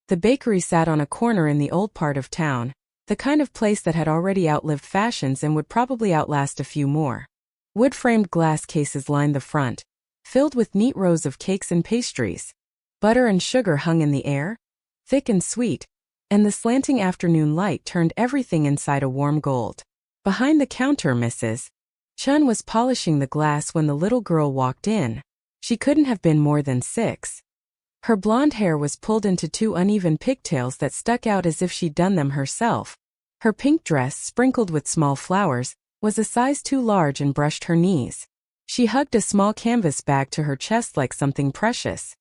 The bakery sat on a corner in the old part of town, the kind of place that had already outlived fashions and would probably outlast a few more. Wood-framed glass cases lined the front, filled with neat rows of cakes and pastries. Butter and sugar hung in the air, thick and sweet, and the slanting afternoon light turned everything inside a warm gold. Behind the counter, Mrs. Chun was polishing the glass when the little girl walked in. She couldn't have been more than 6. Her blonde hair was pulled into 2 uneven pigtails that stuck out as if she'd done them herself. Her pink dress, sprinkled with small flowers, was a size too large and brushed her knees. She hugged a small canvas bag to her chest like something precious.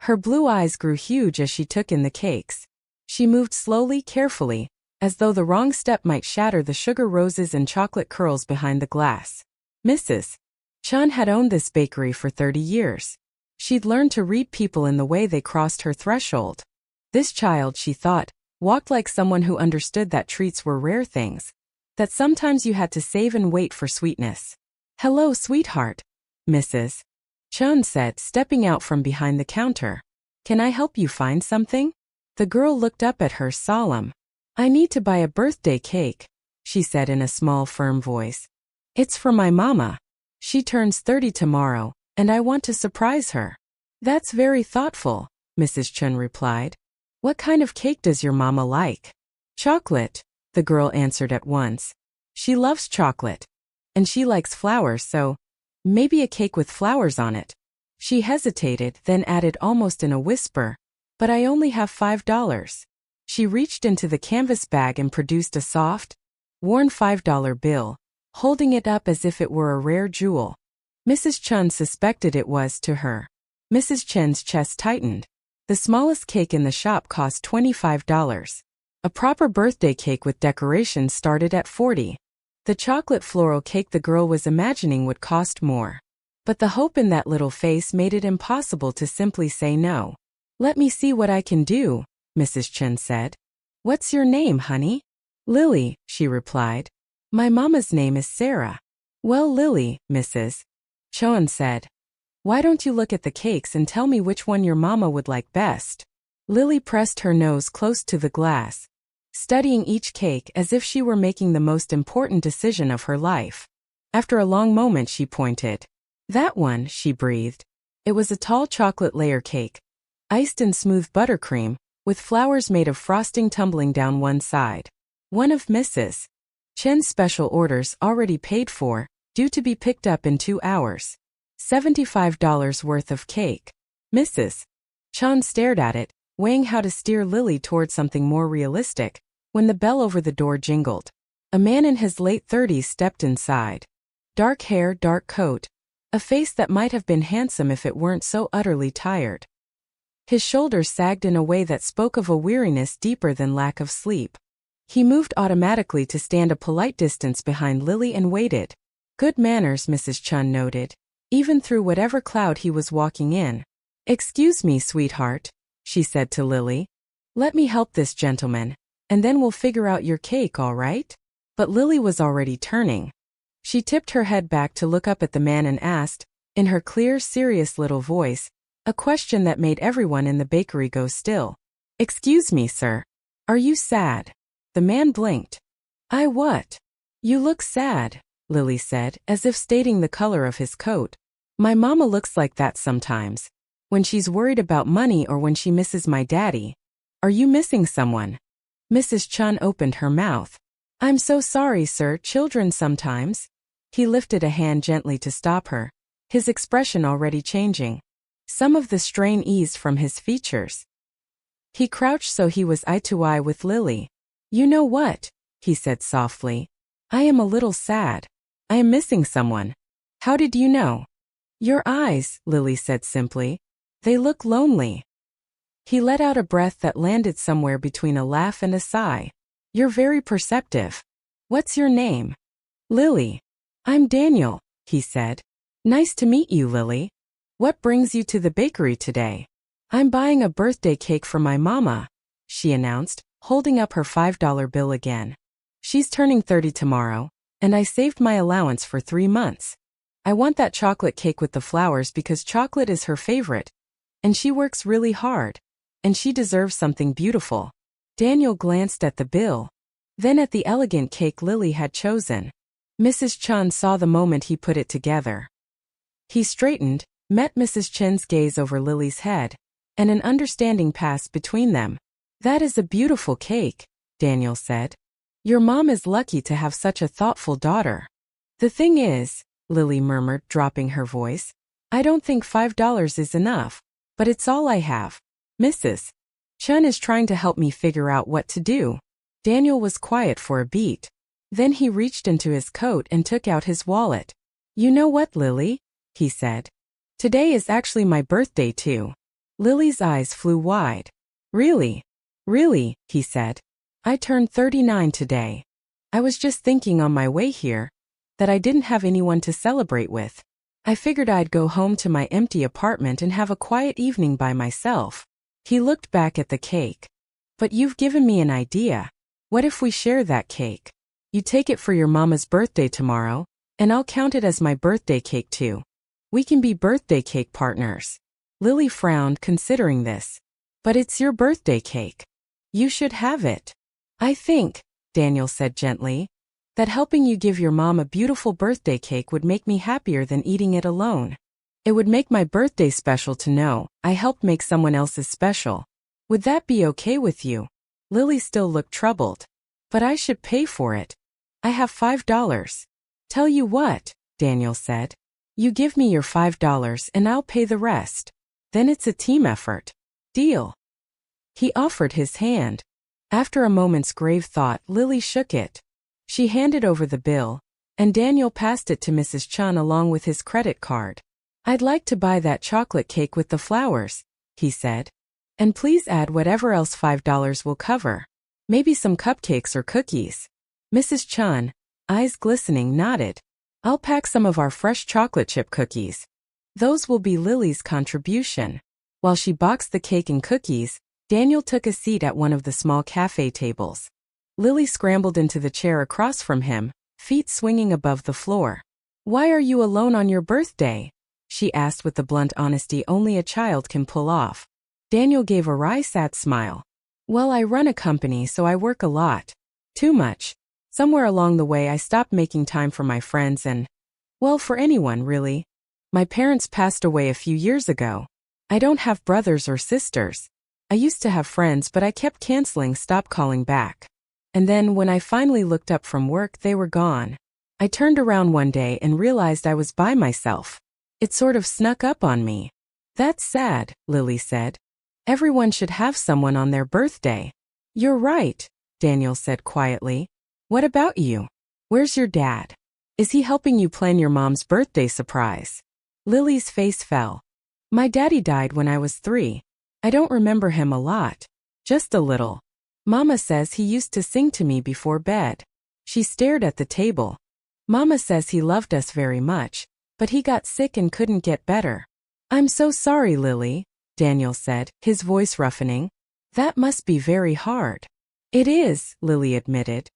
Her blue eyes grew huge as she took in the cakes. She moved slowly, carefully, as though the wrong step might shatter the sugar roses and chocolate curls behind the glass. Mrs. Chun had owned this bakery for 30 years. She'd learned to read people in the way they crossed her threshold. This child, she thought, walked like someone who understood that treats were rare things, that sometimes you had to save and wait for sweetness. "Hello, sweetheart," Mrs. Chun said, stepping out from behind the counter. "Can I help you find something?" The girl looked up at her, solemn. "I need to buy a birthday cake," she said in a small, firm voice. "It's for my mama. She turns 30 tomorrow, and I want to surprise her." "That's very thoughtful," Mrs. Chun replied. "What kind of cake does your mama like?" "Chocolate," the girl answered at once. "She loves chocolate. And she likes flowers, so maybe a cake with flowers on it." She hesitated, then added almost in a whisper, "But I only have $5. She reached into the canvas bag and produced a soft, worn $5 bill, holding it up as if it were a rare jewel. Mrs. Chun suspected it was to her. Mrs. Chen's chest tightened. The smallest cake in the shop cost $25. A proper birthday cake with decorations started at $40. The chocolate floral cake the girl was imagining would cost more. But the hope in that little face made it impossible to simply say no. "Let me see what I can do," Mrs. Chen said. "What's your name, honey?" "Lily," she replied. "My mama's name is Sarah." "Well, Lily," Mrs. Chun said. "Why don't you look at the cakes and tell me which one your mama would like best?" Lily pressed her nose close to the glass, studying each cake as if she were making the most important decision of her life. After a long moment she pointed. "That one," she breathed. It was a tall chocolate layer cake, iced in smooth buttercream, with flowers made of frosting tumbling down one side. One of Mrs. Chen's special orders, already paid for, due to be picked up in 2 hours. $75 worth of cake. Mrs. Chun stared at it, weighing how to steer Lily toward something more realistic, when the bell over the door jingled. A man in his late 30s stepped inside. Dark hair, dark coat, a face that might have been handsome if it weren't so utterly tired. His shoulders sagged in a way that spoke of a weariness deeper than lack of sleep. He moved automatically to stand a polite distance behind Lily and waited. Good manners, Mrs. Chun noted, even through whatever cloud he was walking in. "Excuse me, sweetheart," she said to Lily. "Let me help this gentleman, and then we'll figure out your cake, all right?" But Lily was already turning. She tipped her head back to look up at the man and asked, in her clear, serious little voice, a question that made everyone in the bakery go still. "Excuse me, sir. Are you sad?" The man blinked. "I what?" "You look sad," Lily said, as if stating the color of his coat. "My mama looks like that sometimes, when she's worried about money or when she misses my daddy. Are you missing someone?" Mrs. Chun opened her mouth. "I'm so sorry, sir, children sometimes." He lifted a hand gently to stop her, his expression already changing. Some of the strain eased from his features. He crouched so he was eye to eye with Lily. "You know what?" he said softly. "I am a little sad. I am missing someone." "How did you know?" "Your eyes," Lily said simply. "They look lonely." He let out a breath that landed somewhere between a laugh and a sigh. "You're very perceptive. What's your name?" "Lily." "I'm Daniel," he said. "Nice to meet you, Lily. What brings you to the bakery today?" "I'm buying a birthday cake for my mama," she announced, holding up her $5 bill again. "She's turning 30 tomorrow, and I saved my allowance for 3 months. I want that chocolate cake with the flowers because chocolate is her favorite, and she works really hard." and she deserves something beautiful. Daniel glanced at the bill, then at the elegant cake Lily had chosen. Mrs. Chun saw the moment he put it together. He straightened, met Mrs. Chen's gaze over Lily's head, and an understanding passed between them. "That is a beautiful cake," Daniel said. "Your mom is lucky to have such a thoughtful daughter." "The thing is," Lily murmured, dropping her voice, "I don't think $5 is enough, but it's all I have. Mrs. Chun is trying to help me figure out what to do." Daniel was quiet for a beat. Then he reached into his coat and took out his wallet. "You know what, Lily?" he said. "Today is actually my birthday too." Lily's eyes flew wide. "Really? Really?" he said. "I turned 39 today. I was just thinking on my way here that I didn't have anyone to celebrate with. I figured I'd go home to my empty apartment and have a quiet evening by myself." He looked back at the cake. "But you've given me an idea. What if we share that cake? You take it for your mama's birthday tomorrow, and I'll count it as my birthday cake too. We can be birthday cake partners." Lily frowned, considering this. "But it's your birthday cake. You should have it." "I think," Daniel said gently, "that helping you give your mom a beautiful birthday cake would make me happier than eating it alone. It would make my birthday special to know I helped make someone else's special. Would that be okay with you?" Lily still looked troubled. "But I should pay for it. I have $5. "Tell you what," Daniel said. "You give me your $5 and I'll pay the rest. Then it's a team effort. Deal?" He offered his hand. After a moment's grave thought, Lily shook it. She handed over the bill, and Daniel passed it to Mrs. Chun along with his credit card. "I'd like to buy that chocolate cake with the flowers," he said. "And please add whatever else $5 will cover. Maybe some cupcakes or cookies." Mrs. Chun, eyes glistening, nodded. "I'll pack some of our fresh chocolate chip cookies. Those will be Lily's contribution." While she boxed the cake and cookies, Daniel took a seat at one of the small cafe tables. Lily scrambled into the chair across from him, feet swinging above the floor. "Why are you alone on your birthday?" she asked with the blunt honesty only a child can pull off. Daniel gave a wry, sad smile. "Well, I run a company, so I work a lot. Too much. Somewhere along the way I stopped making time for my friends and, well, for anyone, really. My parents passed away a few years ago. I don't have brothers or sisters. I used to have friends, but I kept canceling, stopped calling back. And then, when I finally looked up from work, they were gone. I turned around one day and realized I was by myself. It sort of snuck up on me." "That's sad," Lily said. "Everyone should have someone on their birthday." "You're right," Daniel said quietly. "What about you? Where's your dad? Is he helping you plan your mom's birthday surprise?" Lily's face fell. "My daddy died when I was 3. I don't remember him a lot. Just a little. Mama says he used to sing to me before bed." She stared at the table. "Mama says he loved us very much, but he got sick and couldn't get better." "I'm so sorry, Lily," Daniel said, his voice roughening. "That must be very hard." "It is," Lily admitted.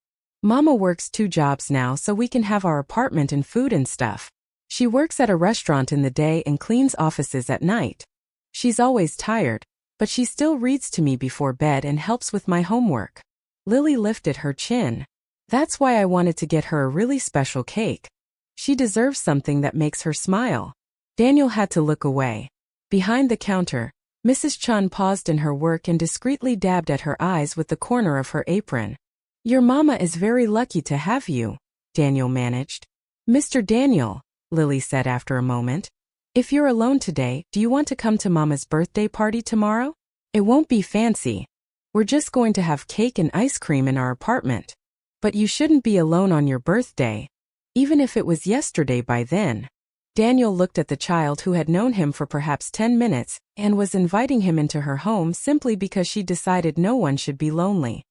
"Mama works 2 jobs now so we can have our apartment and food and stuff. She works at a restaurant in the day and cleans offices at night. She's always tired, but she still reads to me before bed and helps with my homework." Lily lifted her chin. "That's why I wanted to get her a really special cake. She deserves something that makes her smile." Daniel had to look away. Behind the counter, Mrs. Chun paused in her work and discreetly dabbed at her eyes with the corner of her apron. "Your mama is very lucky to have you," Daniel managed. "Mr. Daniel," Lily said after a moment, "if you're alone today, do you want to come to Mama's birthday party tomorrow? It won't be fancy. We're just going to have cake and ice cream in our apartment. But you shouldn't be alone on your birthday. Even if it was yesterday by then." Daniel looked at the child who had known him for perhaps 10 minutes and was inviting him into her home simply because she decided no one should be lonely.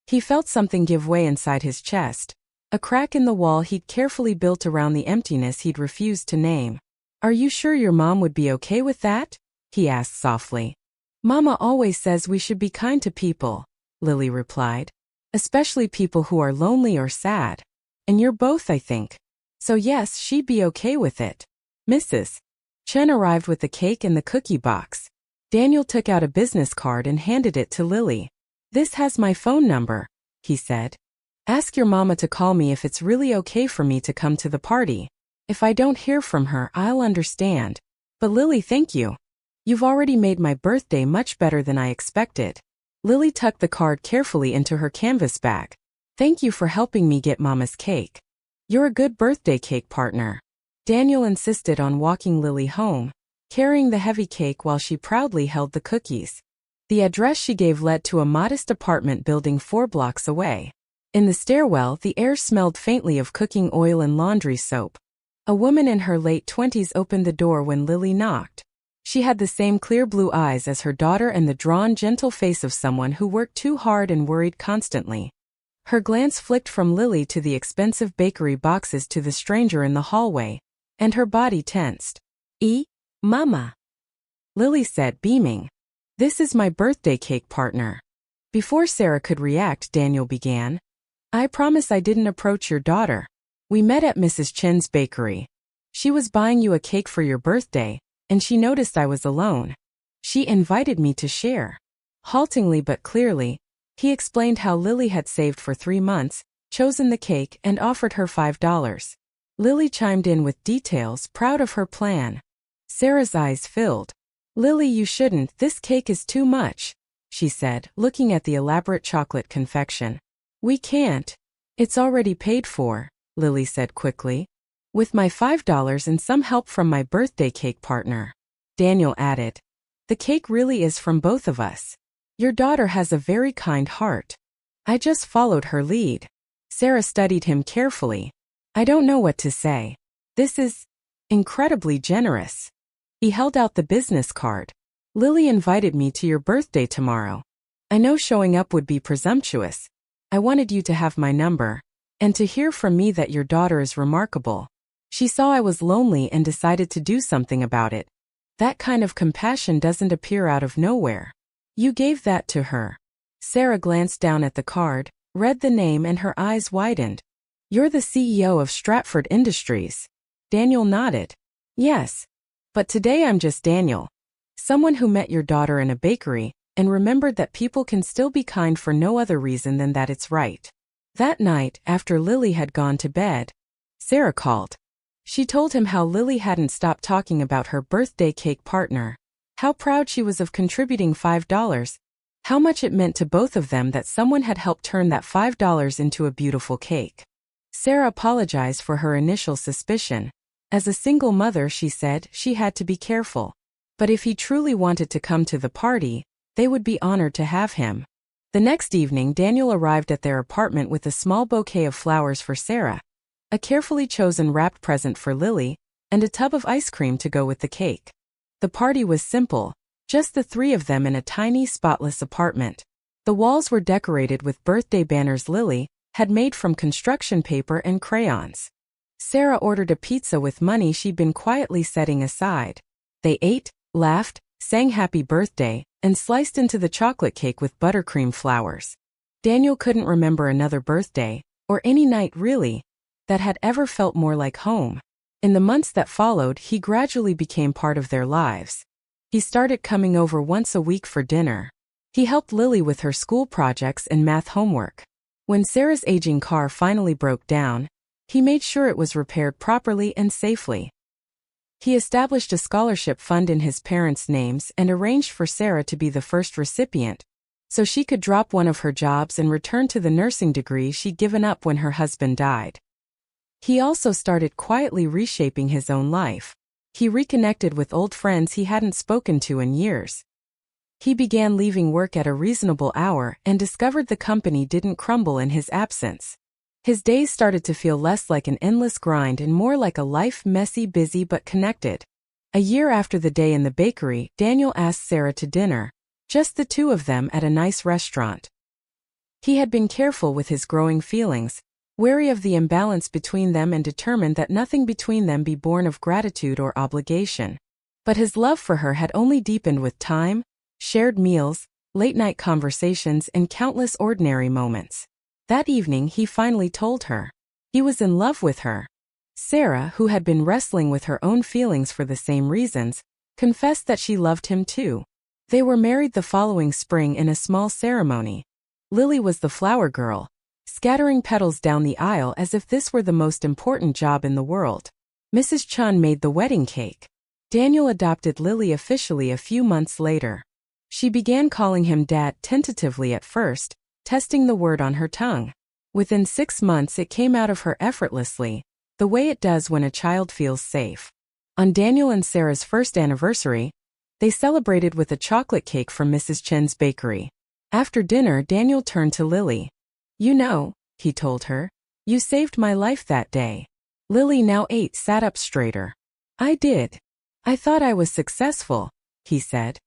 He felt something give way inside his chest, a crack in the wall he'd carefully built around the emptiness he'd refused to name. "Are you sure your mom would be okay with that?" he asked softly. "Mama always says we should be kind to people," Lily replied. "Especially people who are lonely or sad. And you're both, I think. So yes, she'd be okay with it." Mrs. Chen arrived with the cake and the cookie box. Daniel took out a business card and handed it to Lily. "This has my phone number," he said. "Ask your mama to call me if it's really okay for me to come to the party. If I don't hear from her, I'll understand. But Lily, thank you. You've already made my birthday much better than I expected." Lily tucked the card carefully into her canvas bag. "Thank you for helping me get Mama's cake. You're a good birthday cake partner." Daniel insisted on walking Lily home, carrying the heavy cake while she proudly held the cookies. The address she gave led to a modest apartment building 4 blocks away. In the stairwell, the air smelled faintly of cooking oil and laundry soap. A woman in her late 20s opened the door when Lily knocked. She had the same clear blue eyes as her daughter and the drawn, gentle face of someone who worked too hard and worried constantly. Her glance flicked from Lily to the expensive bakery boxes to the stranger in the hallway, and her body tensed. Mama," Lily said, beaming. "This is my birthday cake partner." Before Sarah could react, Daniel began. "I promise I didn't approach your daughter. We met at Mrs. Chen's bakery. She was buying you a cake for your birthday, and she noticed I was alone. She invited me to share." Haltingly but clearly, he explained how Lily had saved for 3 months, chosen the cake, and offered her $5. Lily chimed in with details, proud of her plan. Sarah's eyes filled. "Lily, you shouldn't, this cake is too much," she said, looking at the elaborate chocolate confection. "We can't. It's already paid for," Lily said quickly. "With my $5 and some help from my birthday cake partner," Daniel added. "The cake really is from both of us. Your daughter has a very kind heart." "I just followed her lead." Sarah studied him carefully. "I don't know what to say. This is incredibly generous." He held out the business card. "Lily invited me to your birthday tomorrow. I know showing up would be presumptuous. I wanted you to have my number, and to hear from me that your daughter is remarkable. She saw I was lonely and decided to do something about it. That kind of compassion doesn't appear out of nowhere. You gave that to her." Sarah glanced down at the card, read the name, and her eyes widened. "You're the CEO of Stratford Industries." Daniel nodded. "Yes. But today I'm just Daniel. Someone who met your daughter in a bakery, and remembered that people can still be kind for no other reason than that it's right." That night, after Lily had gone to bed, Sarah called. She told him how Lily hadn't stopped talking about her birthday cake partner, how proud she was of contributing $5, how much it meant to both of them that someone had helped turn that $5 into a beautiful cake. Sarah apologized for her initial suspicion. As a single mother, she said, she had to be careful. But if he truly wanted to come to the party, they would be honored to have him. The next evening, Daniel arrived at their apartment with a small bouquet of flowers for Sarah, a carefully chosen wrapped present for Lily, and a tub of ice cream to go with the cake. The party was simple, just the 3 of them in a tiny, spotless apartment. The walls were decorated with birthday banners Lily had made from construction paper and crayons. Sarah ordered a pizza with money she'd been quietly setting aside. They ate, laughed, sang happy birthday, and sliced into the chocolate cake with buttercream flowers. Daniel couldn't remember another birthday, or any night really, that had ever felt more like home. In the months that followed, he gradually became part of their lives. He started coming over once a week for dinner. He helped Lily with her school projects and math homework. When Sarah's aging car finally broke down, he made sure it was repaired properly and safely. He established a scholarship fund in his parents' names and arranged for Sarah to be the first recipient, so she could drop one of her jobs and return to the nursing degree she'd given up when her husband died. He also started quietly reshaping his own life. He reconnected with old friends he hadn't spoken to in years. He began leaving work at a reasonable hour and discovered the company didn't crumble in his absence. His days started to feel less like an endless grind and more like a life messy, busy, but connected. A year after the day in the bakery, Daniel asked Sarah to dinner, just the 2 of them at a nice restaurant. He had been careful with his growing feelings, wary of the imbalance between them and determined that nothing between them be born of gratitude or obligation. But his love for her had only deepened with time, shared meals, late-night conversations, and countless ordinary moments. That evening he finally told her. He was in love with her. Sarah, who had been wrestling with her own feelings for the same reasons, confessed that she loved him too. They were married the following spring in a small ceremony. Lily was the flower girl, scattering petals down the aisle as if this were the most important job in the world. Mrs. Chun made the wedding cake. Daniel adopted Lily officially a few months later. She began calling him Dad tentatively at first, testing the word on her tongue. Within 6 months it came out of her effortlessly, the way it does when a child feels safe. On Daniel and Sarah's first anniversary, they celebrated with a chocolate cake from Mrs. Chen's bakery. After dinner, Daniel turned to Lily. "You know," he told her, "you saved my life that day." Lily, now 8, sat up straighter. "I did. I thought I was successful," he said.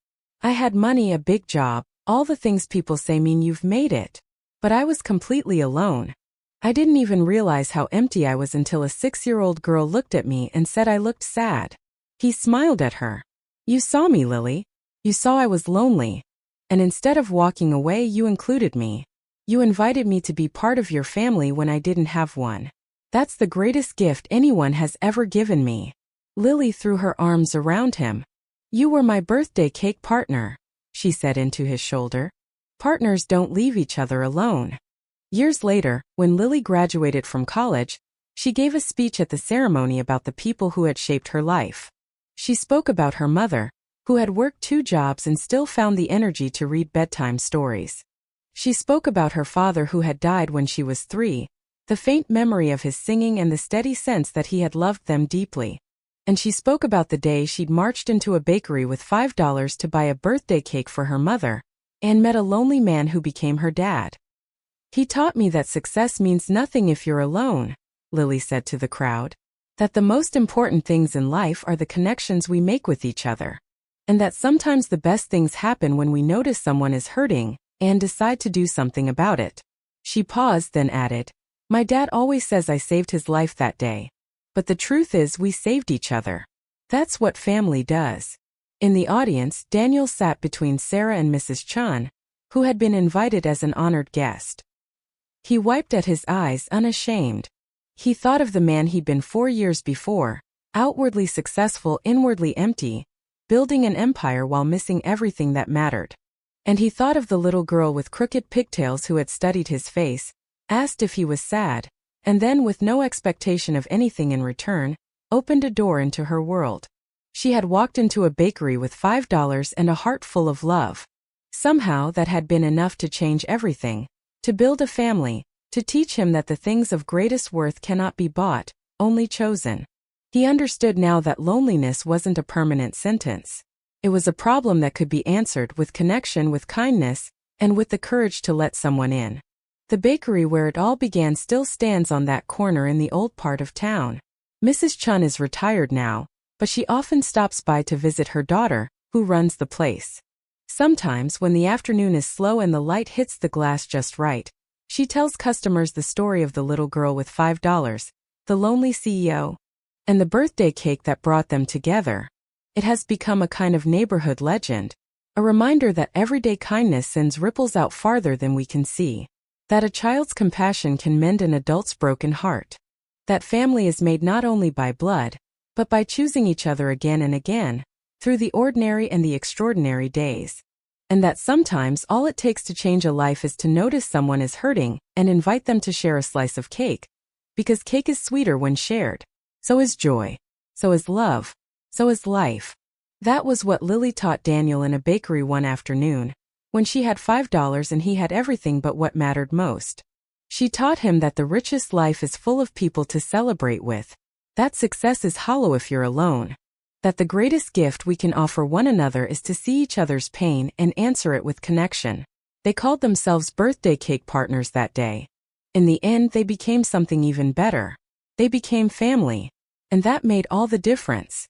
"I had money, a big job, all the things people say mean you've made it. But I was completely alone. I didn't even realize how empty I was until a 6-year-old girl looked at me and said I looked sad." He smiled at her. "You saw me, Lily. You saw I was lonely. And instead of walking away, you included me. You invited me to be part of your family when I didn't have one. That's the greatest gift anyone has ever given me." Lily threw her arms around him. "You were my birthday cake partner," she said into his shoulder. "Partners don't leave each other alone." Years later, when Lily graduated from college, she gave a speech at the ceremony about the people who had shaped her life. She spoke about her mother, who had worked 2 jobs and still found the energy to read bedtime stories. She spoke about her father who had died when she was 3, the faint memory of his singing and the steady sense that he had loved them deeply. And she spoke about the day she'd marched into a bakery with $5 to buy a birthday cake for her mother, and met a lonely man who became her dad. "He taught me that success means nothing if you're alone," Lily said to the crowd. "That the most important things in life are the connections we make with each other. And that sometimes the best things happen when we notice someone is hurting and decide to do something about it." She paused, then added, "My dad always says I saved his life that day. But the truth is we saved each other. That's what family does." In the audience, Daniel sat between Sarah and Mrs. Chun, who had been invited as an honored guest. He wiped at his eyes, unashamed. He thought of the man he'd been 4 years before, outwardly successful, inwardly empty, building an empire while missing everything that mattered. And he thought of the little girl with crooked pigtails who had studied his face, asked if he was sad, and then, with no expectation of anything in return, opened a door into her world. She had walked into a bakery with $5 and a heart full of love. Somehow that had been enough to change everything, to build a family, to teach him that the things of greatest worth cannot be bought, only chosen. He understood now that loneliness wasn't a permanent sentence. It was a problem that could be answered with connection, with kindness, and with the courage to let someone in. The bakery where it all began still stands on that corner in the old part of town. Mrs. Chun is retired now, but she often stops by to visit her daughter, who runs the place. Sometimes, when the afternoon is slow and the light hits the glass just right, she tells customers the story of the little girl with $5, the lonely CEO, and the birthday cake that brought them together. It has become a kind of neighborhood legend, a reminder that everyday kindness sends ripples out farther than we can see, that a child's compassion can mend an adult's broken heart, that family is made not only by blood, but by choosing each other again and again, through the ordinary and the extraordinary days, and that sometimes all it takes to change a life is to notice someone is hurting and invite them to share a slice of cake, because cake is sweeter when shared. So is joy. So is love. So is life. That was what Lily taught Daniel in a bakery one afternoon, when she had $5 and he had everything but what mattered most. She taught him that the richest life is full of people to celebrate with, that success is hollow if you're alone, that the greatest gift we can offer one another is to see each other's pain and answer it with connection. They called themselves birthday cake partners that day. In the end, they became something even better. They became family. And that made all the difference.